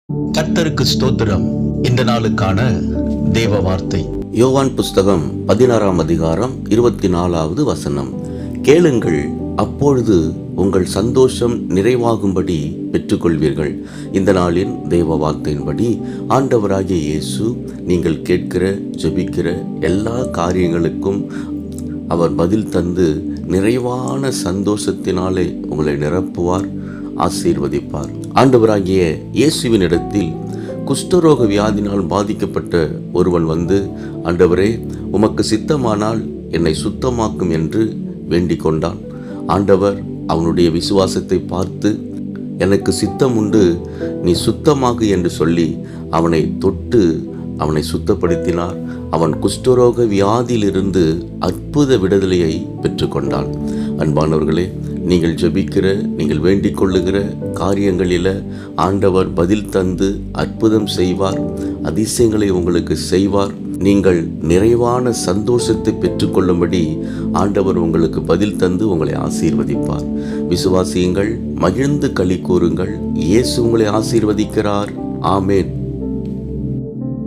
கர்த்தருக்கு ஸ்தோத்திரம். இந்த நாளுக்கான தேவ வார்த்தை யோவான் புஸ்தகம் 16ஆம் அதிகாரம் 24வது வசனம். கேளுங்கள், அப்பொழுது உங்கள் சந்தோஷம் நிறைவாகும்படி பெற்றுக்கொள்வீர்கள். இந்த நாளின் தேவ வார்த்தையின்படி ஆண்டவராகிய இயேசு நீங்கள் கேட்கிற ஜெபிக்கிற எல்லா காரியங்களுக்கும் அவர் பதில் தந்து நிறைவான சந்தோஷத்தினாலே உங்களை நிரப்புவார், ஆசீர்வதிப்பார். ஆண்டவராகிய இயேசுவின் இடத்தில் குஷ்டரோக வியாதினால் பாதிக்கப்பட்ட ஒருவன் வந்து, ஆண்டவரே, உமக்கு சித்தமானால் என்னை சுத்தமாக்கும் என்று வேண்டிக் கொண்டான். ஆண்டவர் அவனுடைய விசுவாசத்தை பார்த்து, எனக்கு சித்தம் உண்டு, நீ சுத்தமாகு என்று சொல்லி அவனை தொட்டு அவனை சுத்தப்படுத்தினார். அவன் குஷ்டரோக வியாதியிலிருந்து அற்புத விடுதலையை பெற்றுக்கொண்டான். அன்பானவர்களே, நீங்கள் ஜெபிக்கிற, நீங்கள் வேண்டிக் கொள்ளுகிற காரியங்களில் ஆண்டவர் பதில் தந்து அற்புதம் செய்வார், அதிசயங்களை உங்களுக்கு செய்வார். நீங்கள் நிறைவான சந்தோஷத்தை பெற்றுக்கொள்ளும்படி ஆண்டவர் உங்களுக்கு பதில் தந்து உங்களை ஆசீர்வதிப்பார். விசுவாசியுங்கள், மகிழ்ந்து களி கூறுங்கள். இயேசு உங்களை ஆசீர்வதிக்கிறார். ஆமேன்.